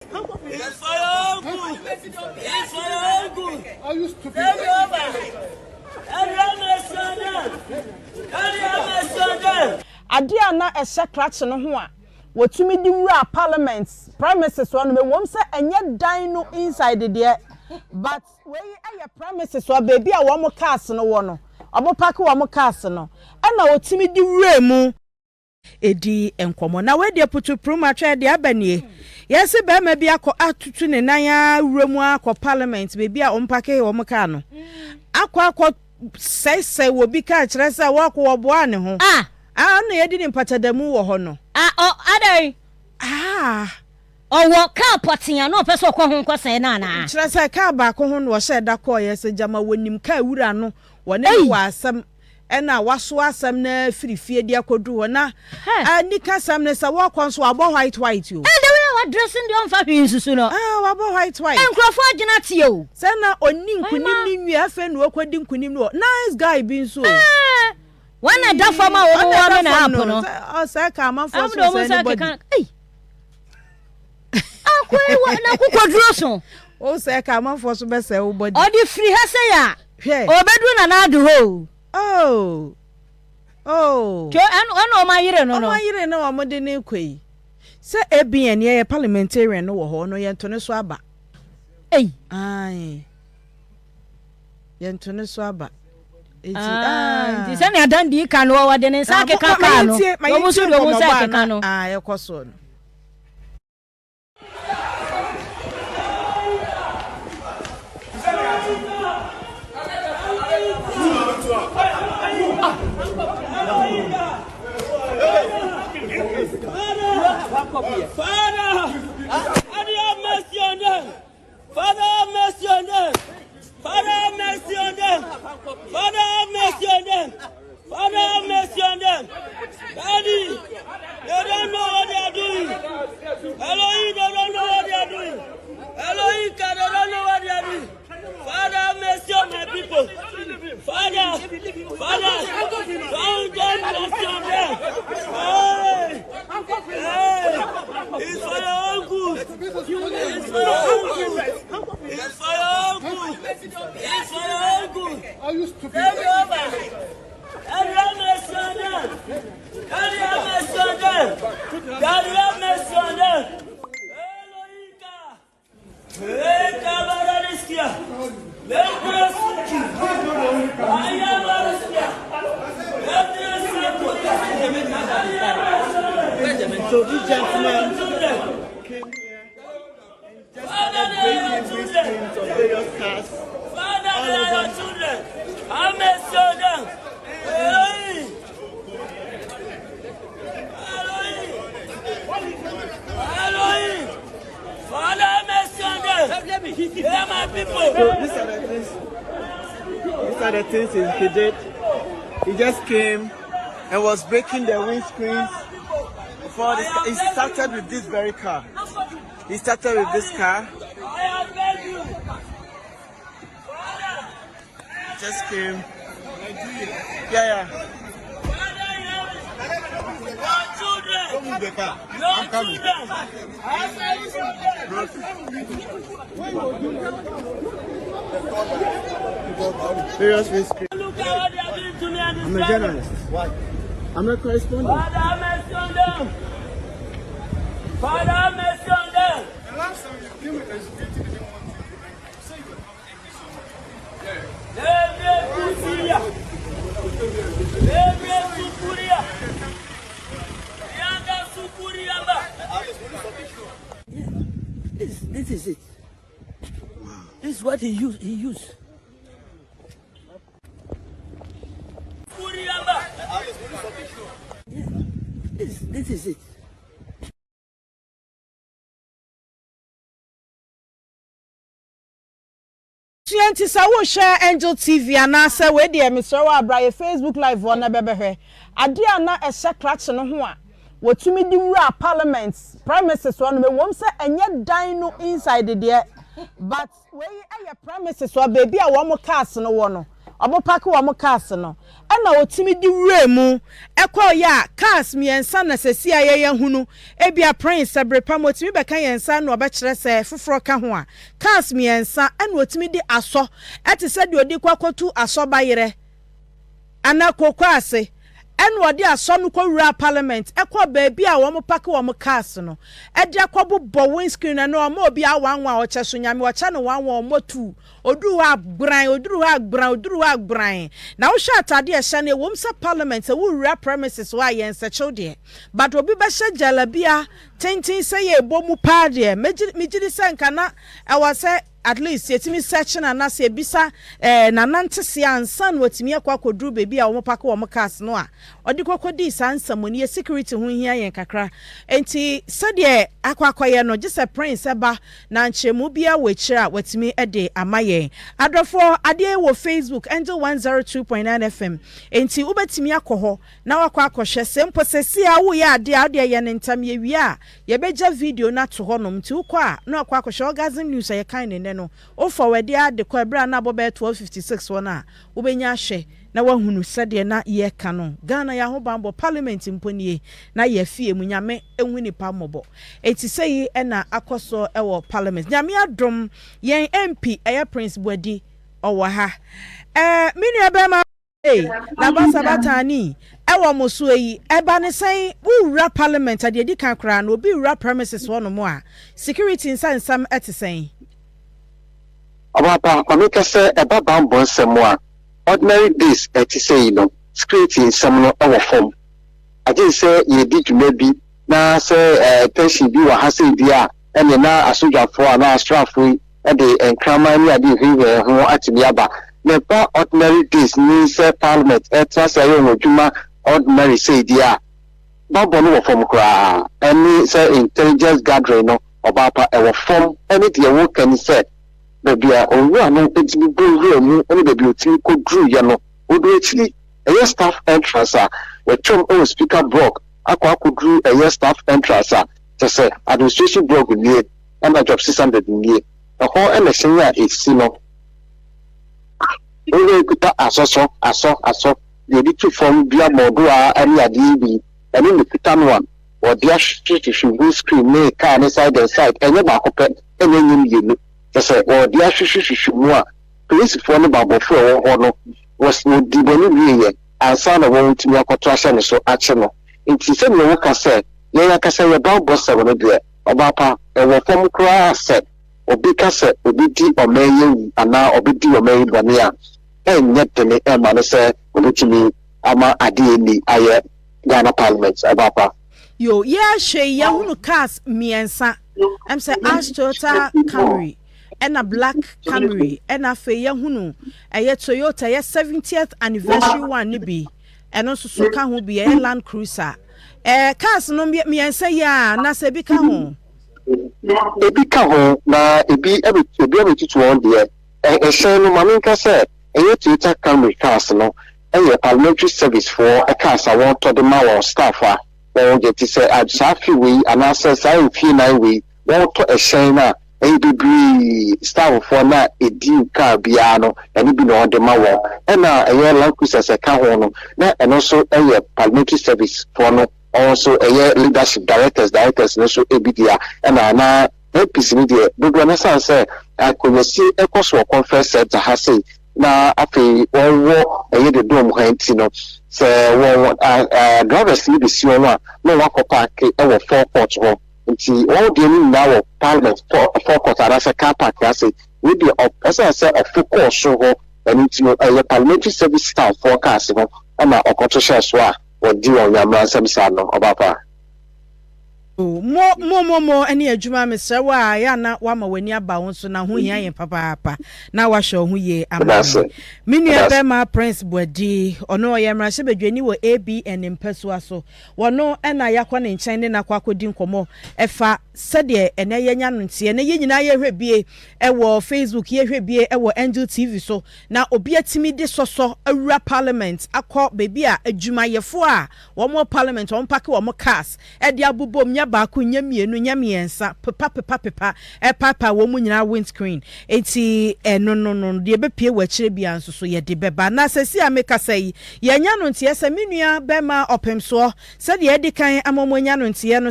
It's for your good. It's for your good. Are you stupid? Take over. Adiana a secret no ho a wotumi di wura parliament premises one me wom say enye dan no inside there but we aye premises wa baby a wo cars no wo no obo park wo cars no e na wotumi di wura mu edi enkomo na we de putu pruma twa de abanie yes be ma bi akọ atutu ne nan ya wura mu akọ parliament baby a ompake wo car no akọ say wo bi ka kire say wo akọ wo boa ne ho na yedi ni mpatadamu wo ho no adai owo ka potia no pese okọ ho nkosan na na kire say ka ba ko ho no wo she da ko yes jama wonim ka wura no wo ne wa asam ena waso asam na firifie dia kodu ho na ani ka sam ne sa wo kon so abo white yo dressing the on fa hwinsusu no wabo white enkrofo agina tie o se na oni nkunim ni nwi afa na okodi nkunim no nice guy bi nso wana da fama wo wo me na hapo no o se ka man for so se anybody akoi wana kukoduro so o se ka man for so be se wo body o di free ha se ya obedu na na adu ho jo an o ma yire no o ma yire no o mo de ne kwei se ebien ye parliamentarian no wo ho no ye ntone so aba ye ntone so aba ti se na dan di kan wo de ne sa ke kan no wo musu do mu sa ke kan no ye koso no Father, have mercy on them. Father, have mercy on them. Father, have mercy on them. Father, have mercy on them. Father, have mercy on them. Daddy, they don't know what they are doing. Elohim, they don't know what they are doing. Elohim, they don't know what they are doing. Father, have mercy on my people. Father, found them mercy on them. It's for your own good. It's for your own good. It's for your own good. It's for your own good. Are you stupid? Take over. Daddy, have mercy on them. Daddy, have mercy on them. Daddy, have mercy on them. So these gentlemen came here and just started breaking windscreens of various cars. Father, they are your children. Have mercy on them. Elohim. Father, have mercy on them. They are my people. So these are the things he did. He just came and was breaking the windscreens. He started with this very car. He started with this car. He just came. Yeah. Don't move the car. I'm coming. Serious windscreen. Look at what they are doing to me. I'm a journalist. Why? I'm a correspondent. Father, have mercy on them. Father, have mercy on them. The last time you came with educated, you didn't want to say you were not This is it. Wow. This is what he used. This is it. Twenty sawo share Angel TV anasa we de emisoro abraye Facebook live on na bebehwe ade ana ehye crash no ho a wotumi di wura parliament premises one me wom say enye dan no inside there but we aye premises wa baby a wo cars no wo no omo park wo cars no na otimi di wura mu ekọ ya cars miensa na sesi aye hunu ebia prince abrepa motimi beka yensa na obekere se foforo ka ho a cars miensa na otimi di aso etise de odi kwakotu aso bayere ana kokwase enu odi aso no ko wura parliament ekọ baabi a wo mo park wo cars no edi akobo bo windscreen na o obi awanwa o cheso nyame o cha no wanwa motu oduru ha gbran na wo hwa atade e hye na wo msa parliament e wo wura premises wa yen se chode but obi be hye jalabia tintin say ye bomu pa de megidi se nka na e was at least yetimi searching and na se bisa na nantese ansan watimi akwakoduru bebi a wo paka wo cars no a odi kokodi sansamoni security ho hia yen kakra enti sede akwakoye no gise prince eba na nchemu bia wechira watimi ede amaye adofo ade wo Facebook Angel 102.9 FM enti ubetimi akoho na wakwa akohwe sempo sesi a wo ya ade ye nentam ye wi a ye beja video na to honom ti ukwa na wakwa akohwe orgasm news ye kan ne no o forward ya de kwa bra na bobe 1256 wona ubenya hwe na wahunu sede na ye ka no Ghana ya ho bambo parliament mponie na ye fie mu nyame enhu nipa mobo eti sei na akoso ewo parliament nyame adom yen MP eye prince Bwadi owo ha minu ebema na basa batani ewo moso yi eba ne sei wura parliament ade di kan kra na obi wura premises wono mo a security nsansam etesen Ababa kwamika se eba bambo nsemo a ordinary days say security nsem no ewo form aje se ye di dwuma bi na se tension bi wa ha se bi a ene na asojafo a na astrafo e de enkrama ni ade hwe ho atimi aba na pa ordinary days ni se parliament trasa ye no dwuma ordinary say di a bambo no wo form kra any se intelligence gathering no obapa ewo form any de wo kan se baby a owu no etimi buru mu oni baby otimi ko dru ya no odu etili eye staff entrance a we chom o speaker block akwa akudru eye staff entrance a tese administration block ni and job 600 ni ho election ya esi no o kuta aso de di to form bia modu a ari ade bi eni me kuta no one or dia street should screen me car inside the side enye ba ko pe enye nyim yenu tese or dia hwehwehwehwe mu a police for no babofo e wo no was no diboni wiye ansa na wo ntimi akoto ahye ne so ache no nti se me wo ka se ye ya ka se ye ba boss wo no de obapa e wo fom kra se obi ka se obi di omaye ana obi di omaye bani a enye tene e ma no se obitimi ama ade ni aye Ghana parliament obapa yo ya hwe ya hunu cars miensa am say Toyota Camry and a black Camry and a fe ya hunu eye Toyota ya 70th anniversary one ni bi and also so ka ho bi Land Cruiser cars no miensa ya na se bi ka ho na ebi tutu on de ehye no maminka se eye Toyota Camry cars no eye parliamentary service for a cars I want to the mawa staff or get say asafi we and access I feel na we want to ehye na degree staff for na edi car biano and be no de mawo and na Land Cruiser se ka ho no na and also parliamentary service for no also leadership directors no so ebidia and na APC ni de do na say akoyesi ekoso conference center ha say na afi owo de dom hanti no se wo drivers ni be si ono a na wakopa ke ewo forecourt ho nti all the ni na wo parliament forecourt ara se car park ya say we be say of focus ho and nti no parliamentary service staff forecast ho na okoto share so a wo di won yamra samsa no obapa mo eni adwuma mesre wa ya na wa ma wani aba won so na ho hia yen papa na wa hwe ho ye ama minu ebe ma Prince Bwadi ono ye mra hye badwani wo ABN mpasua so wono na yakwa ne nchen ne na kwa kodi nkomo efa sede ene ye nya ntie ne ye nyina ye hwebie ewo Facebook ye hwebie ewo Angel TV so na obi atimi de soso awura parliament akọ bebi a adwuma yefo a wo mo parliament wo mpake wo mo cars e de abobom nya baako nya mienu nya miensa pepa papa wo mu nyina windscreen enti no de be pie wachire bia nso so ye de beba na sesi ameka sai ye nya no ntie se menua be ma opemso se de edikan amomonya no ntie no